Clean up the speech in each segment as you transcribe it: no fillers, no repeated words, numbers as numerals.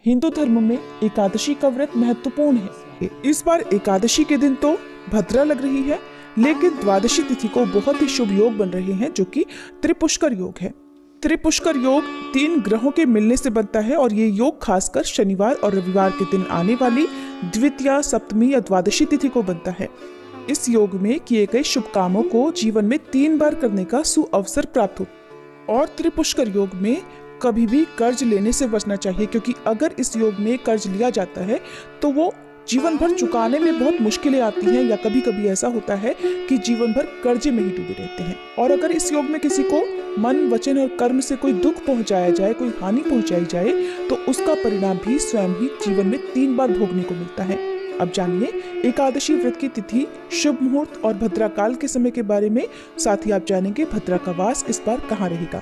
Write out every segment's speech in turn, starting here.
हिंदू धर्म में एकादशी का व्रत महत्वपूर्ण है। इस बार एकादशी के दिन तो भद्रा लग रही है, लेकिन द्वादशी तिथि को बहुत ही शुभ योग बन रहे हैं, जो कि त्रिपुष्कर योग है। त्रिपुष्कर योग 3 ग्रहों के मिलने से बनता है और ये योग खासकर शनिवार और रविवार के दिन आने वाली द्वितीया, सप्तमी या द्वादशी तिथि को बनता है। इस योग में किए गए शुभ कामों को जीवन में 3 बार करने का सुअवसर प्राप्त हो। और त्रिपुष्कर योग में कभी भी कर्ज लेने से बचना चाहिए, क्योंकि अगर इस योग में कर्ज लिया जाता है तो वो जीवन भर चुकाने में बहुत मुश्किलें आती हैं, या कभी कभी ऐसा होता है कि जीवन भर कर्जे में ही डूबे रहते हैं। और अगर इस योग में किसी को मन, वचन और कर्म से कोई दुख पहुंचाया जाए, कोई हानि पहुंचाई जाए, तो उसका परिणाम भी स्वयं ही जीवन में 3 बार भोगने को मिलता है। अब जानिए एकादशी व्रत की तिथि, शुभ मुहूर्त और भद्रा काल के समय के बारे में। साथ ही आप जानेंगे भद्रा का वास इस बार कहाँ रहेगा।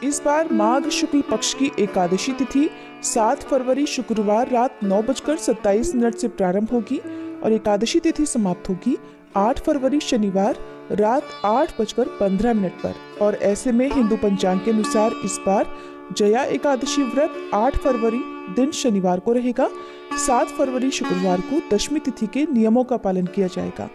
इस बार माघ शुक्ल पक्ष की एकादशी तिथि 7 फरवरी शुक्रवार रात 9:27 से प्रारंभ होगी और एकादशी तिथि समाप्त होगी 8 फरवरी शनिवार रात 8:15 पर। और ऐसे में हिंदू पंचांग के अनुसार इस बार जया एकादशी व्रत 8 फरवरी दिन शनिवार को रहेगा। 7 फरवरी शुक्रवार को दशमी तिथि के नियमों का पालन किया जाएगा।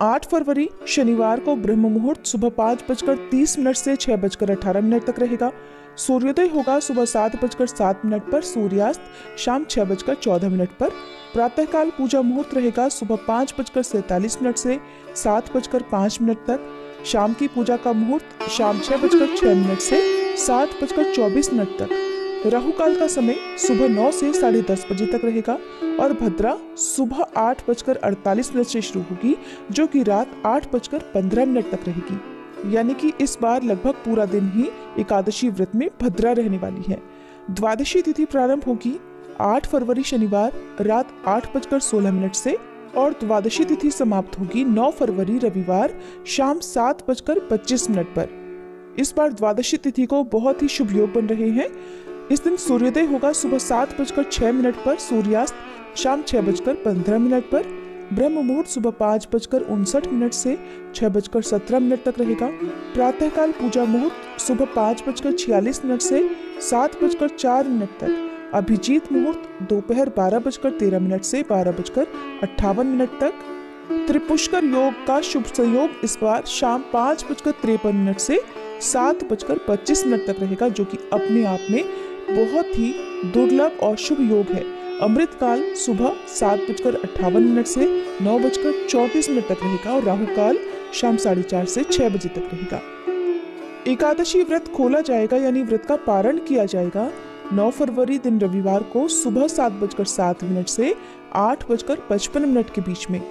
8 फरवरी शनिवार को ब्रह्म मुहूर्त सुबह 5:30 से 6:18 तक रहेगा। सूर्योदय होगा सुबह 7:07 पर, सूर्यास्त शाम 6:14 पर। प्रातःकाल पूजा मुहूर्त रहेगा सुबह 5:47 से 7:05 तक। शाम की पूजा का मुहूर्त शाम 6:06 से 7:24 तक। राहु काल का समय सुबह 9 से 10:30 बजे तक रहेगा और भद्रा सुबह 8:48 से शुरू होगी, जो कि रात 8:15 तक रहेगी। यानी कि इस बार लगभग पूरा दिन ही एकादशी व्रत में भद्रा रहने वाली है। द्वादशी तिथि प्रारंभ होगी 8 फरवरी शनिवार रात 8:16 से और द्वादशी तिथि समाप्त होगी 9 फरवरी रविवार शाम 7:25 पर। इस बार द्वादशी तिथि को बहुत ही शुभ योग बन रहे हैं। इस दिन सूर्योदय होगा सुबह 7:06 पर, सूर्यास्त शाम 6:15 पर। ब्रह्म मुहूर्त सुबह 5:59 से 6:17 तक रहेगा। प्रातःकाल पूजा मुहूर्त सुबह 5:46 से 7:04 तक। अभिजीत मुहूर्त दोपहर 12:13 से 12:58 तक। त्रिपुष्कर योग का शुभ संयोग इस बार शाम 5:53 से 7:25 तक रहेगा, जो कि अपने आप में बहुत ही दुर्लभ और शुभ योग है। अमृत काल सुबह 7:58 से 9:34 तक रहेगा और राहु काल शाम 4:30 से 6 बजे तक रहेगा। एकादशी व्रत खोला जाएगा यानी व्रत का पारण किया जाएगा 9 फरवरी दिन रविवार को सुबह 7:07 से 8:55 के बीच में।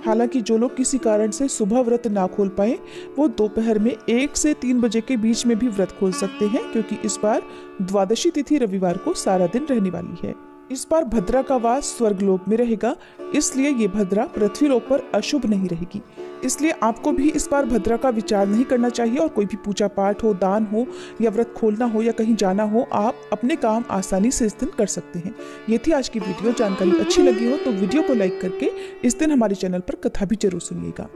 हालांकि जो लोग किसी कारण से सुबह व्रत ना खोल पाए, वो दोपहर में 1 से 3 बजे के बीच में भी व्रत खोल सकते हैं, क्योंकि इस बार द्वादशी तिथि रविवार को सारा दिन रहने वाली है। इस बार भद्रा का वास स्वर्गलोक में रहेगा, इसलिए ये भद्रा पृथ्वीलोक पर अशुभ नहीं रहेगी। इसलिए आपको भी इस बार भद्रा का विचार नहीं करना चाहिए और कोई भी पूजा पाठ हो, दान हो या व्रत खोलना हो या कहीं जाना हो, आप अपने काम आसानी से इस दिन कर सकते हैं। ये थी आज की वीडियो। जानकारी अच्छी लगी हो तो वीडियो को लाइक करके इस दिन हमारे चैनल पर कथा भी जरूर सुनिएगा।